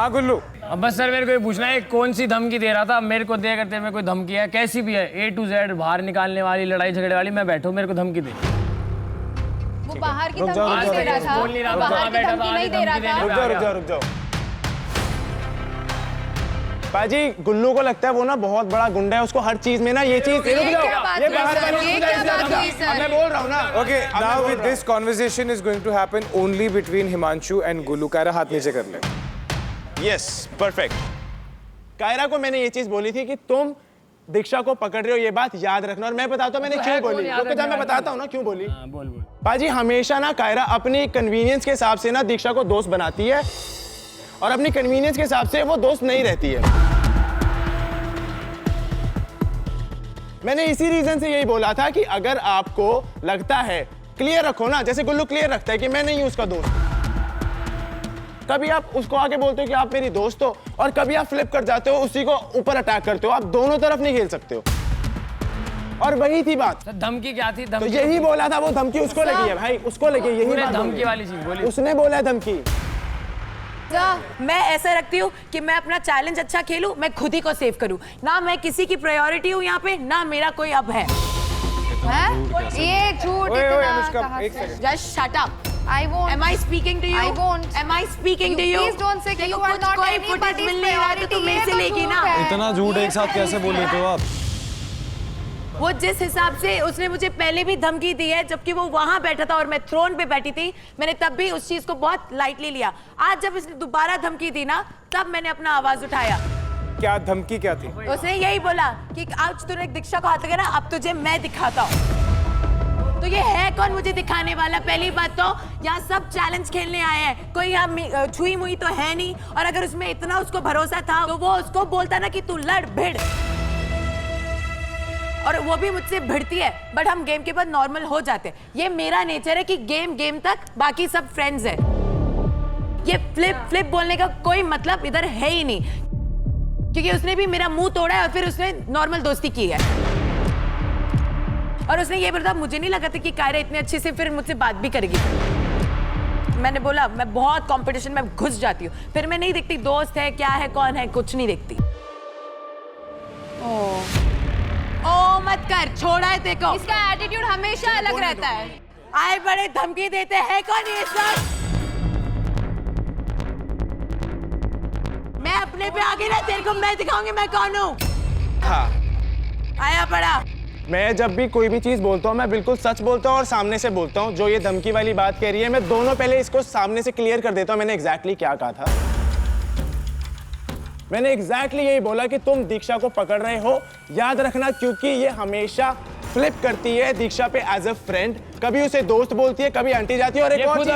हाँ गुल्लू, अब बस सर मेरे को ये पूछना है कौन सी धमकी दे रहा था, मेरे को दे करते में कोई धमकी है, कैसी भी है, A to Z बाहर निकालने वाली, लड़ाई झगड़े वाली, मैं बैठो मेरे को धमकी दे। वो बाहर की धमकी नहीं दे रहा था, बोल नहीं रहा था, बाहर की धमकी नहीं दे रहा था। रुक जाओ। बाजी, गुल्लू को लगता है वो ना बहुत बड़ा गुंडा है, उसको हर चीज में ना ये चीज। रुक जाओ, ये बाहर वाली मैं बोल रहा हूँ ना। Okay, now with this conversation is going to happen only between Himanshu and Gullu. Kiara हाथ नीचे कर ले। Yes, perfect. कायरा को मैंने ये चीज बोली थी कि तुम दीक्षा को पकड़ रहे हो, ये बात याद रखना। और मैं बताता हूँ मैंने क्यों बोली, क्योंकि जब मैं बताता हूँ ना क्यों बोली। बोल बोल। बाजी, हमेशा ना कायरा अपनी कन्वीनियंस के हिसाब से ना दीक्षा को दोस्त बनाती है और अपनी कन्वीनियंस के हिसाब से वो दोस्त नहीं रहती है। मैंने इसी रीजन से यही बोला था कि अगर आपको लगता है, क्लियर रखो ना, जैसे गुल्लू क्लियर रखता है कि मैं नहीं हूं उसका दोस्त। कभी आप उसको आके बोलते हो कि आप मेरी दोस्त हो, और कभी आप फ्लिप कर जाते हो, उसी को ऊपर अटैक करते हो। आप दोनों तरफ नहीं खेल सकते हो। और वही थी बात। धमकी क्या थी? तो यही बोला था, वो धमकी उसको लगी है भाई, उसको लगी, यही बात धमकी वाली चीज बोली, उसने बोला है धमकी। मैं ऐसा रखती हूँ कि मैं अपना चैलेंज अच्छा खेलूं, मैं खुद ही को सेव करूं, ना मैं किसी की प्रायोरिटी हूँ यहाँ पे, ना मेरा कोई अब है। ये झूठ इतना Just shut up. I won't. Am I speaking to you? I won't. Am I speaking to you? Please don't say कि you are not कोई anybody's footage मिल नहीं रहा तो तुम मेरे से लेगी ना। इतना झूठ एक साथ कैसे बोल लेते हो आप? वो जिस हिसाब से उसने मुझे पहले भी धमकी दी है, जबकि वो वहां बैठा था और मैं थ्रोन पे बैठी थी, मैंने तब भी उस चीज को बहुत लाइटली लिया। आज जब उसने दोबारा धमकी दी ना, तब मैंने अपना आवाज उठाया। क्या धमकी क्या थी? उसने यही बोला कि आज तूने दीक्षा को हाथ लगा ना, अब तुझे मैं दिखाता हूँ। तो ये है कौन मुझे दिखाने वाला? पहली बात तो यहाँ सब चैलेंज खेलने आए हैं, कोई यहाँ छुई मुई तो है नहीं। और अगर उसमें इतना उसको भरोसा था तो वो उसको बोलता ना कि तू लड़ भिड़, और वो भी मुझसे भिड़ती है, बट हम गेम के बाद नॉर्मल हो जाते हैं। ये मेरा नेचर है कि गेम तक, बाकी सब फ्रेंड्स है। ये फ्लिप बोलने का कोई मतलब इधर है ही नहीं, क्योंकि उसने भी मेरा मुंह तोड़ा है और फिर उसने नॉर्मल दोस्ती की है। और उसने ये बोला, मुझे नहीं लगा था कि कायरा इतने अच्छे से फिर मुझसे बात भी करेगी। मैंने बोला मैं बहुत कंपटीशन में घुस जाती हूँ, फिर मैं नहीं देखती दोस्त है क्या है कौन है, कुछ नहीं देखती। ओ मत कर, छोड़ा है देखो। इसका एटीट्यूड हमेशा अलग रहता है। आए बड़े धमकी देते हैं कौन ये सब? मैं अपने पे आगे ना, तेरे को मैं दिखाऊंगी मैं कौन हूँ। हाँ, आया बड़ा। मैं जब भी कोई भी चीज बोलता हूँ मैं बिल्कुल सच बोलता हूँ और सामने से बोलता हूँ। जो ये धमकी वाली बात कह रही है, मैं दोनों पहले इसको सामने से क्लियर कर देता हूँ मैंने एग्जैक्टली क्या कहा था। मैंने एग्जैक्टली यही बोला कि तुम दीक्षा को पकड़ रहे हो, याद रखना, क्योंकि ये हमेशा फ्लिप करती है दीक्षा पे एज अ फ्रेंड। कभी उसे दोस्त बोलती है, कभी आंटी जाती है। और एक और चीज,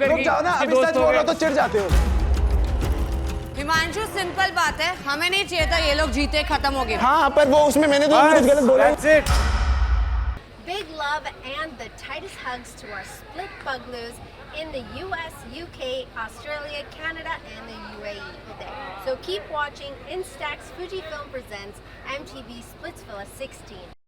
रुक जाओ ना, अभी सच बोल रहा तो चिढ़ जाते हो। हिमांशु, सिंपल बात है, हमें नहीं चाहिए था ये लोग जीते, खत्म हो गए। हाँ, पर वो उसमें मैंने तो कुछ गलत बोला। Big love and the tightest hugs to our split Pugloos in the US, UK, Australia, Canada, and the UAE. So keep watching Instax Fujifilm presents MTV Splitsvilla 16.